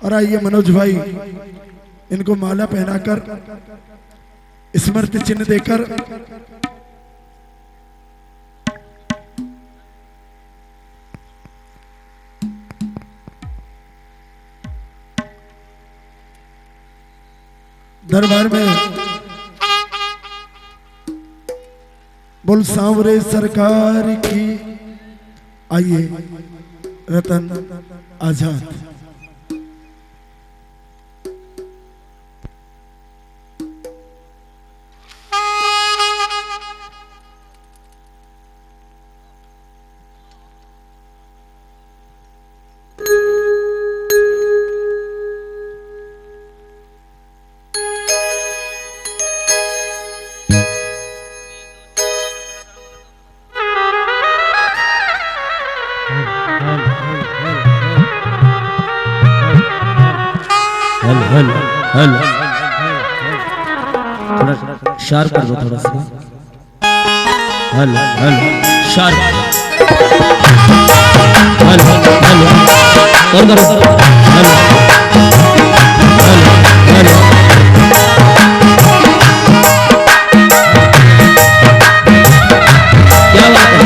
और आइए मनोज भाई इनको माला पहनाकर स्मृति चिन्ह देकर दरबार में बोल सांवरे सरकार की। आइए रतन आजाद। हल हल थोड़ा शार्प कर दो, थोड़ा सा हल हल शार्प हल हल और करो हल हल हल क्या बात है।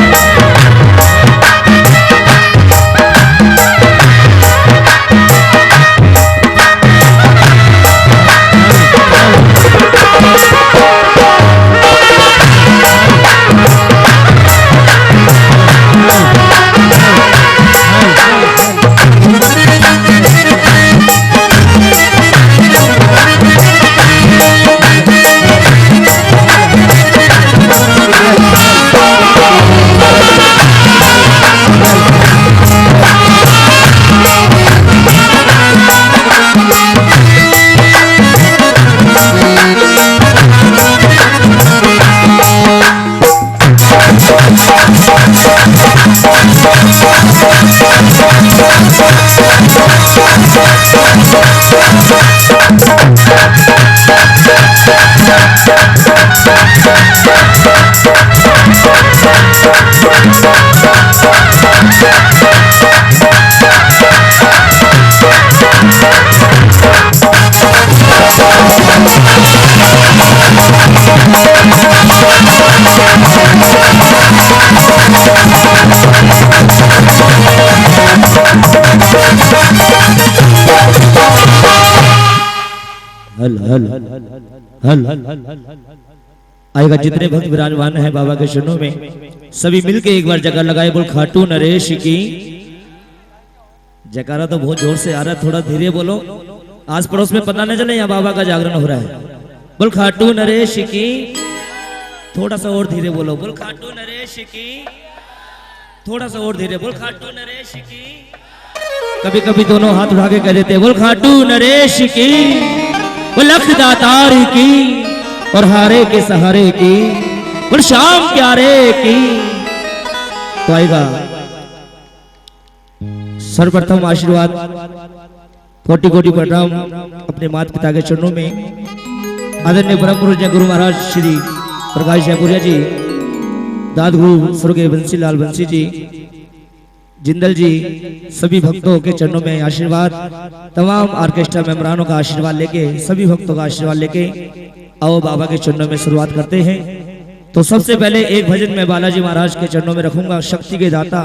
हल हल हल आएगा। जितने भक्त विराजमान है बाबा के चरणों में सभी मिलके एक बार जगह लगाए। बोल खाटू नरेश की। जयकारा तो बहुत जोर से आ रहा है, थोड़ा धीरे बोलो, आस पड़ोस में पता न चले यहाँ बाबा का जागरण हो रहा है। बोल खाटू नरेश की। थोड़ा सा और धीरे बोलो। बोल खाटू नरेश की। थोड़ा सा और धीरे बोल खाटू नरेश की। कभी कभी दोनों हाथ उठा के कह देते बोल खाटू नरेश की। वो लख दातार की और हारे के सहारे की और शाम प्यारे की। तो आएगा सर्वप्रथम आशीर्वाद कोटि कोटि प्रणाम अपने माता पिता के चरणों में। आदरणीय परम पुरुष गुरु महाराज श्री प्रकाश जयपुरिया जी, दाद गुरु स्वर्गीय बंसी लाल बंसी जी, जिंदल जी, सभी भक्तों के चरणों में आशीर्वाद। तमाम ऑर्केस्ट्रा मेंबरानों का आशीर्वाद लेके, सभी भक्तों का आशीर्वाद लेके आओ बाबा के चरणों में शुरुआत करते हैं। तो सबसे पहले एक भजन मैं बालाजी महाराज के चरणों में रखूंगा, शक्ति के दाता।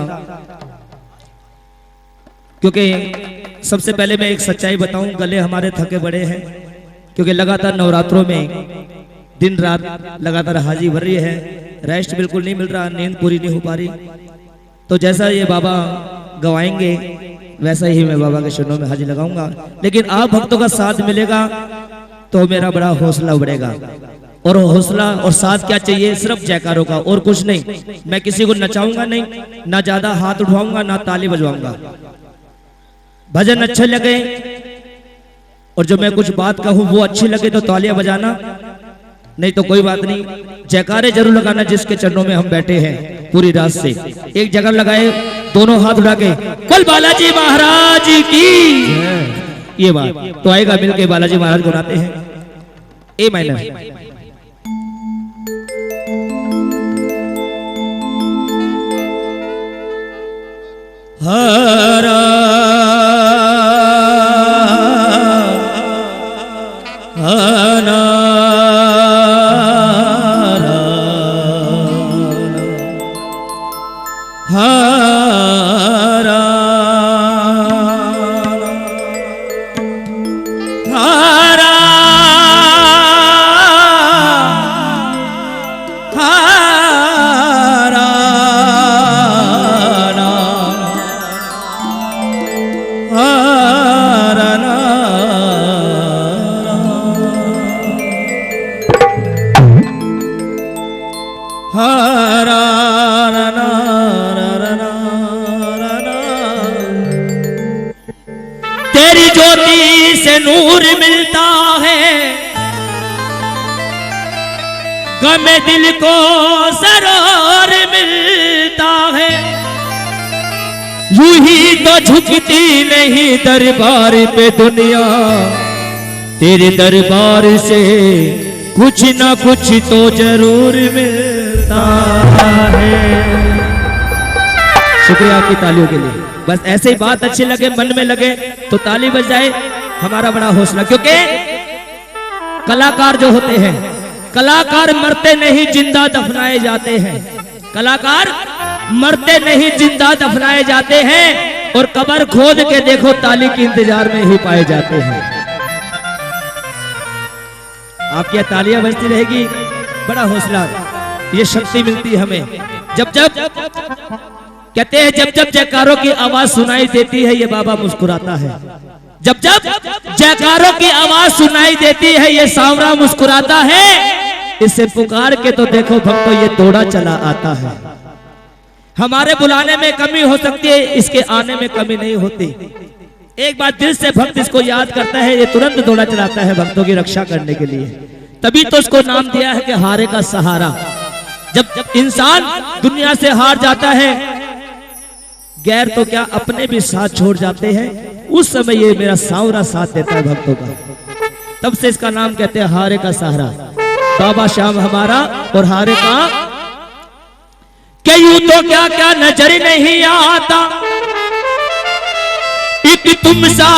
क्योंकि सबसे पहले मैं एक सच्चाई बताऊं, गले हमारे थके बड़े हैं क्योंकि लगातार नवरात्रों में दिन रात लगातार हाजिरी भर रही है, रेस्ट बिल्कुल नहीं मिल रहा, नींद पूरी नहीं हो पा रही। तो जैसा ये बाबा गवाएंगे वैसा ही मैं बाबा के चरणों में हाजिरी लगाऊंगा। लेकिन आप भक्तों का साथ मिलेगा तो मेरा बड़ा हौसला बढ़ेगा। और हौसला और साथ क्या चाहिए? सिर्फ जयकारों का, और कुछ नहीं। मैं किसी को नचाऊंगा नहीं, ना ज्यादा हाथ उठाऊंगा, ना ताली बजवाऊंगा। भजन अच्छे लगे और जो मैं कुछ बात कहूं वो अच्छी लगे तो तालियां बजाना, नहीं तो कोई बात नहीं। जयकारे जरूर लगाना जिसके चरणों में हम बैठे हैं पूरी रात से। एक जगह लगाए, दोनों हाथ उठा के कल बालाजी महाराज की। ये बात तो आएगा, मिलके बालाजी महाराज को गाते हैं। ए माइनर हरा ज्योति से नूर मिलता है, गम दिल को सरोर मिलता है। यूं ही तो झुकती नहीं दरबार पे दुनिया, तेरे दरबार से कुछ ना कुछ तो जरूर मिलता है। शुक्रिया आपकी तालियों के लिए। बस ऐसे ही बात अच्छी लगे, मन में लगे तो ताली बज जाए, हमारा बड़ा हौसला। क्योंकि कलाकार जो होते हैं, कलाकार मरते नहीं जिंदा दफनाए जाते हैं। कलाकार मरते नहीं जिंदा दफनाए जाते हैं, और कब्र खोद के देखो ताली के इंतजार में ही पाए जाते हैं। आपकी तालियां बजती रहेगी, बड़ा हौसला, ये शक्ति मिलती है हमें। जब जब कहते हैं, जब जब जयकारों की आवाज सुनाई देती है, ये बाबा मुस्कुराता है। जब जब जयकारों की आवाज सुनाई देती है, ये सांवरा मुस्कुराता है। इसे पुकार के तो देखो भक्तों, ये दौड़ा चला आता है। हमारे बुलाने में कमी हो सकती है, इसके आने में कमी नहीं होती। एक बार दिल से भक्त इसको याद करता है, ये तुरंत दौड़ा चलाता है भक्तों की रक्षा करने के लिए। तभी तो उसको नाम दिया है कि हारे का सहारा। जब इंसान दुनिया से हार जाता है, गैर तो क्या अपने भी साथ छोड़ जाते हैं, उस समय ये मेरा सांवरा साथ देता है भक्तों का। तब से इसका नाम कहते हैं हारे का सहारा। बाबा श्याम हमारा और हारे का कि यूं तो क्या क्या नजर नहीं आता, एक तुम सा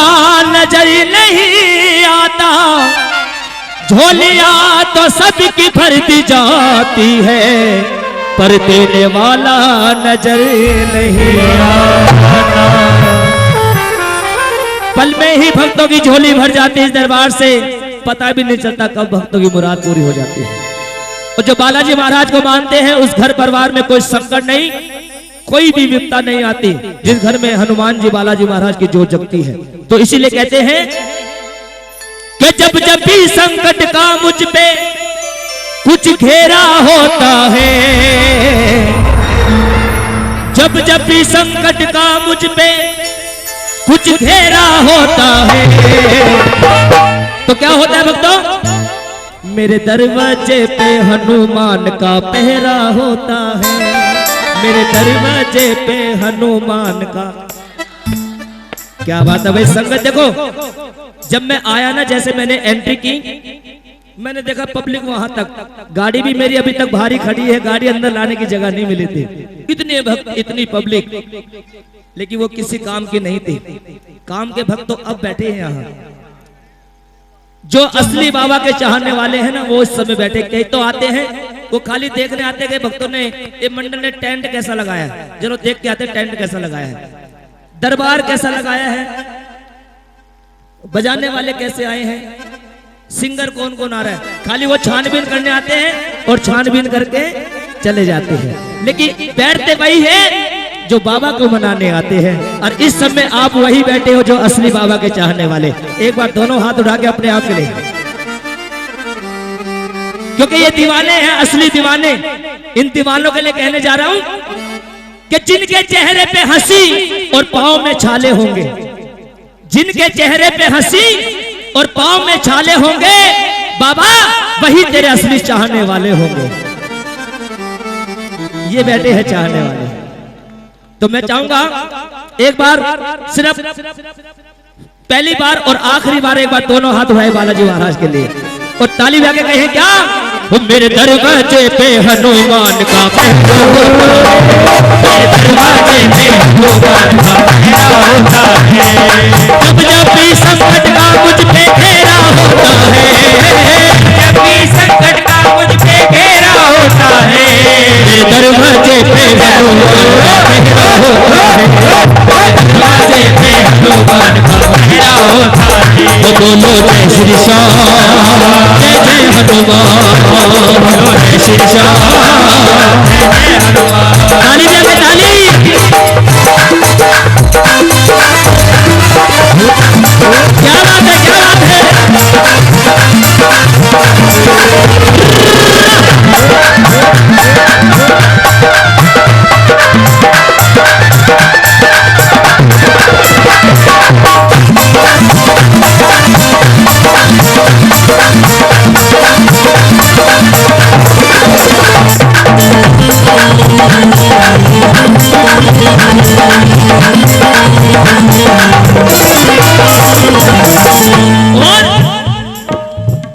नजर नहीं आता। झोलियां तो सबकी भर दी जाती है, पर देने वाला नजर नहीं आता। पल में ही भक्तों की झोली भर जाती है इस दरबार से, पता भी नहीं चलता कब भक्तों की मुराद पूरी हो जाती है। और जो बालाजी महाराज को मानते हैं, उस घर परिवार में कोई संकट नहीं, कोई भी विपदा नहीं आती। जिस घर में हनुमान जी बालाजी महाराज की जोत जगती है, तो इसीलिए कहते हैं कि जब जब भी संकट का मुझ पे कुछ घेरा होता है, जब जब भी संकट का मुझ पे कुछ घेरा होता है, तो क्या होता है भक्तों? मेरे दरवाजे पे हनुमान का पहरा होता है, मेरे दरवाजे पे हनुमान का। क्या बात है भाई संगत। देखो जब मैं आया ना, जैसे मैंने एंट्री की, मैंने देखा पब्लिक वहां तक, गाड़ी भी मेरी अभी तक भारी खड़ी है, गाड़ी अंदर लाने की जगह नहीं मिली थी। इतने भक्त, इतनी पब्लिक, लेकिन वो किसी काम की नहीं थी। काम के भक्त तो अब बैठे हैं यहाँ। जो असली बाबा के चाहने वाले हैं ना, वो इस समय बैठे। कई तो आते हैं, वो खाली देखने आते हैं भक्तों ने, ये मंडल ने टेंट कैसा लगाया है, जरूर देख के आते टेंट कैसा लगाया है, दरबार कैसा लगाया है, बजाने वाले कैसे आए हैं, सिंगर कौन कौन आ रहा है। खाली वो छानबीन करने आते हैं और छानबीन करके चले जाते हैं, लेकिन बैठते वही है जो बाबा को मनाने आते हैं। और इस समय आप वही बैठे हो जो असली बाबा के चाहने वाले। एक बार दोनों हाथ उठा के अपने आप के लिए, क्योंकि ये दीवाने हैं, असली दीवाने। इन दीवानों के लिए कहने जा रहा हूं कि जिनके चेहरे पे हंसी और पांव में छाले होंगे, जिनके चेहरे पे हंसी और पांव में छाले होंगे, बाबा वही तेरे असली चाहने वाले होंगे। ये बैठे हैं चाहने वाले। तो मैं चाहूंगा एक बार, सिर्फ पहली बार और आखिरी बार, एक बार दोनों हाथ उठाए बालाजी महाराज के लिए और ताली बजा के कहें क्या? वो मेरे दरवाजे पे हनुमान का पहरा होता है, जब जब भी संकट का मुझ पे घेरा होता है, जब भी संकट का मुझ पे घेरा होता है, मेरे दरवाजे पे हनुमान का पहरा होता है, दरवाजे पे हनुमान का पहरा होता है। वो बोलो जय श्री श्याम, जय जय हनुमान, बोलो जय श्री श्याम, जय जय हनुमान। ताली बजा के ताली। क्या बात है, क्या बात है।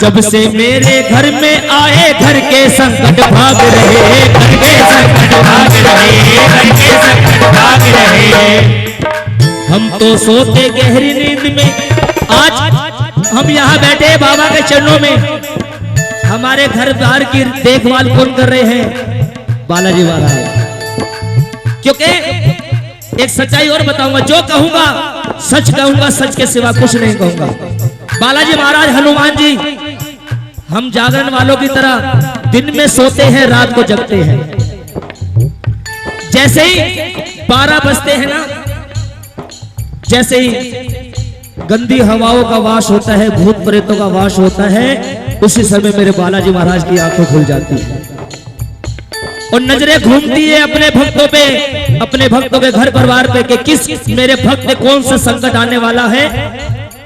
जब से मेरे घर में आए घर के संकट भाग रहे, घर के संकट भाग रहे, घर के संकट भाग रहे। हम तो सोते गहरी नींद में, आज हम यहाँ बैठे बाबा के चरणों में। हमारे घर द्वार की देखभाल कौन कर रहे हैं? बालाजी महाराज। क्योंकि एक सच्चाई और बताऊंगा, जो कहूंगा सच कहूंगा, सच के सिवा कुछ नहीं कहूंगा। बालाजी महाराज, हनुमान जी, हम जागरण वालों की तरह दिन में सोते हैं, रात को जगते हैं। जैसे ही 12 बजते हैं ना, जैसे ही गंदी हवाओं का वास होता है, भूत प्रेतों का वास होता है, उसी समय मेरे बालाजी महाराज की आंखें खुल जाती है और नजरें घूमती है अपने भक्तों पे, अपने भक्तों के घर परिवार पे कि किस मेरे भक्त में कौन सा संकट आने वाला है,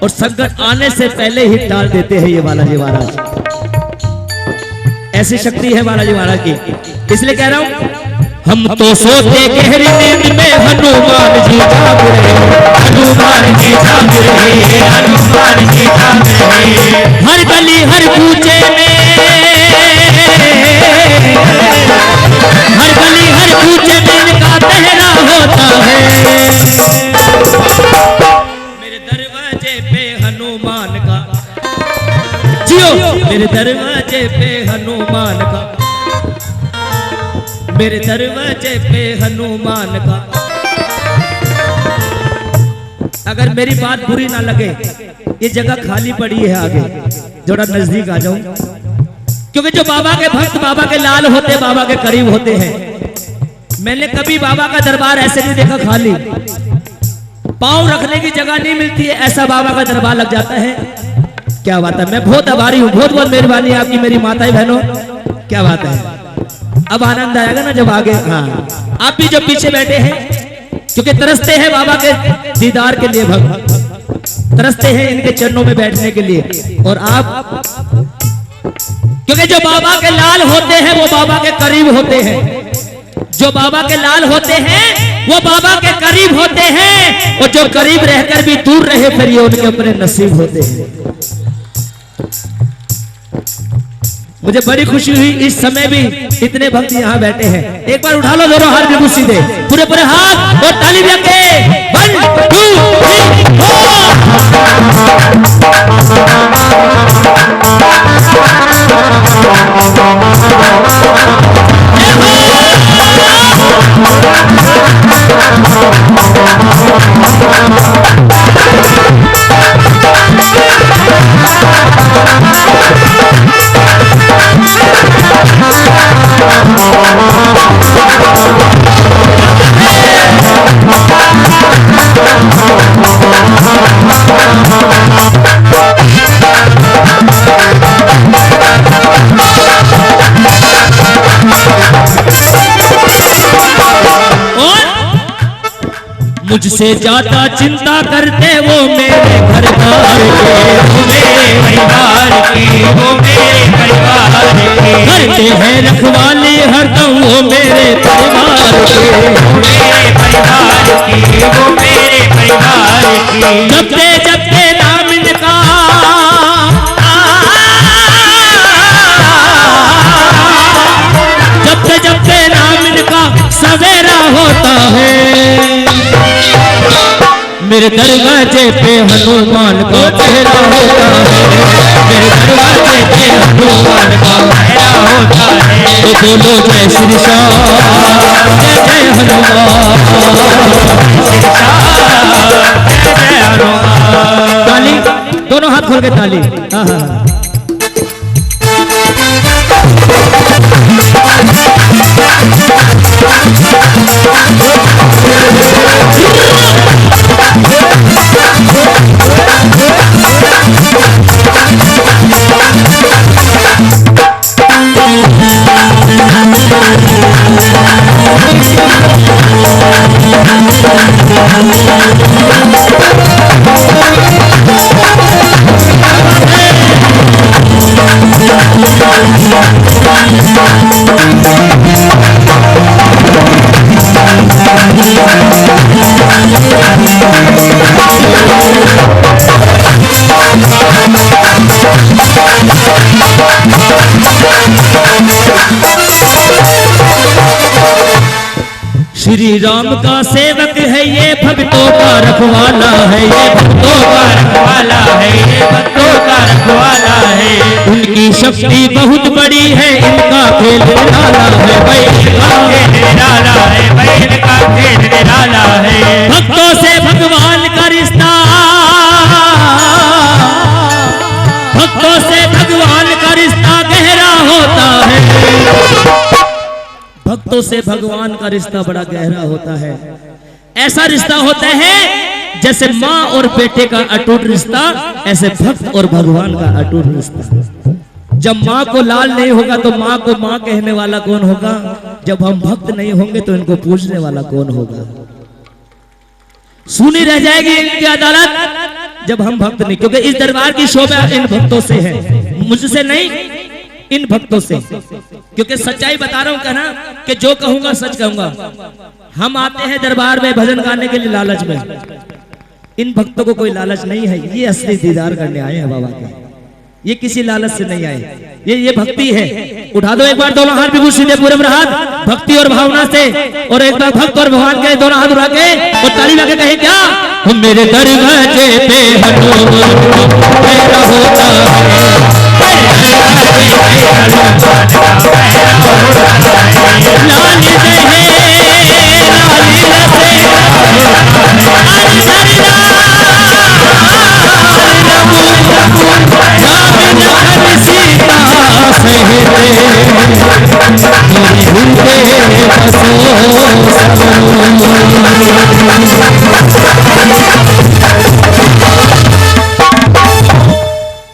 और संकट आने से पहले ही टाल देते हैं ये बालाजी महाराज। ऐसी शक्ति है बालाजी महाराज की। इसलिए कह रहा हूं, हम तो सोते गहरी नींद में, हनुमान जी जाग रहे, हनुमान जी जाग रहे, हनुमान जी जाग रहे। हर गली हर कूचे में, हर गली हर कूचे में इनका पहरा होता है। मेरे दरवाजे पे हनुमान का, जियो मेरे दरवाजे पे हनुमान का, मेरे दरवाजे पे हनुमान का। अगर मेरी बात बुरी ना लगे, ये जगह खाली पड़ी है, आगे थोड़ा नजदीक आ जाऊं, क्योंकि जो बाबा के भक्त, बाबा के लाल होते, बाबा के करीब होते हैं। मैंने कभी बाबा का दरबार ऐसे नहीं देखा खाली, पांव रखने की जगह नहीं मिलती है, ऐसा बाबा का दरबार लग जाता है। क्या बात है, मैं बहुत आभारी हूँ, बहुत बहुत मेहरबानी है आपकी, मेरी माताएं बहनों, क्या बात है। अब आनंद आएगा ना जब आगे, हाँ आप भी जो पीछे बैठे हैं, क्योंकि तरसते हैं बाबा के दीदार के लिए, भक्त तरसते हैं इनके चरणों में बैठने के लिए। और आप, क्योंकि जो बाबा के लाल होते हैं वो बाबा के करीब होते हैं, जो बाबा के लाल होते हैं वो बाबा के करीब होते हैं, और जो करीब रहकर भी दूर रहे फिर ये उनके अपने नसीब होते हैं। मुझे बड़ी खुशी हुई, इस समय भी इतने भक्त यहाँ बैठे हैं। एक बार उठा लो दोनों हाथ बिल्कुल सीधे, पूरे पूरे हाथ, और ताली भी के 1 2 मुझसे ज्यादा चिंता करते वो मेरे घर द्वार के, वो मेरे परिवार के, वो मेरे परिवार के। करते हैं रखवाली हरदम वो मेरे परिवार के, वो मेरे परिवार की, वो मेरे परिवार की। जपते जपते नाम इनका, जपते जपते नाम इनका सवेरा होता है। मेरे दरवाजे पे हनुमान का पहरा होता है, मेरे दरवाजे पे हनुमान का पहरा होता है। तो बोलो जय श्री श्याम, जय जय हनुमान, श्री श्याम जय जय हनुमान। ताली, दोनों हाथ खोल के ताली। हाँ हाँ, शक्ति बहुत बड़ी है, इनका खेल निराला है भाई, इनका खेल निराला है भाई, इनका खेल निराला है। भक्तों से भगवान का रिश्ता, भक्तों से भगवान का रिश्ता गहरा होता है, भक्तों से भगवान का रिश्ता बड़ा गहरा होता है। ऐसा रिश्ता होता है जैसे माँ और बेटे का अटूट रिश्ता, ऐसे भक्त और भगवान का अटूट रिश्ता। जब माँ को लाल नहीं होगा तो माँ को माँ कहने वाला कौन होगा? जब हम भक्त नहीं होंगे तो इनको पूछने वाला कौन होगा? सुनी रह जाएगी इनकी अदालत जब हम भक्त नहीं, क्योंकि इस दरबार की शोभा इन भक्तों से है, मुझसे नहीं, इन भक्तों से। क्योंकि सच्चाई बता रहा हूं कहना कि जो कहूंगा सच कहूंगा। हम आते हैं दरबार में भजन गाने के लिए लालच में, इन भक्तों को कोई लालच नहीं है, ये असली दीदार करने आए हैं बाबा के, ये किसी लालच से नहीं आए, ये भक्ति है। उठा दो एक बार दोनों हाथ बिल्कुल सीधे पूरे हाथ भक्ति और भावना से, और एक बार भक्त और भगवान के दोनों हाथ उठा के और ताली लगा के कहे क्या? मेरे दरवाजे पे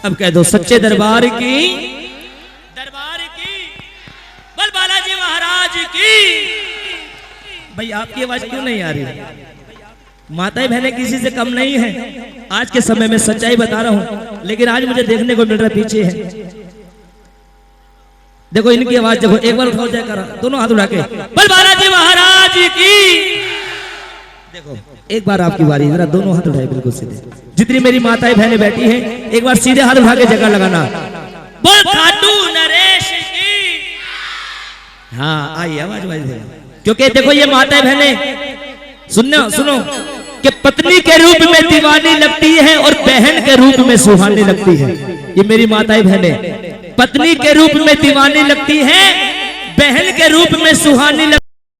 अब कह दो सच्चे दरबार की, बल बालाजी महाराज की। भाई आपकी आवाज क्यों नहीं आ रही? माताएं बहनें किसी से कम नहीं है, आज के समय में सच्चाई बता रहा हूं, लेकिन आज मुझे देखने को मिल रहा है पीछे है। देखो इनकी आवाज देखो, एक बार उठाओ जाए करा दोनों हाथ उठा के, बल बालाजी महाराज की। देखो एक बार आपकी बारी, जरा दोनों हाथ उठाए बिल्कुल सीधे, जितनी मेरी माताएं बहनें बैठी हैं एक बार सीधे हाथ उठा के जगह लगाना। बोल खाटू नरेश की। हाँ आई आवाज भाई, क्योंकि देखो ये माताएं बहनें सुनो कि पत्नी के रूप में दीवानी लगती है और बहन के रूप में सुहानी लगती है। ये मेरी माताएं बहनें पत्नी के रूप में दीवानी लगती है, बहन के रूप में सुहानी लगती है।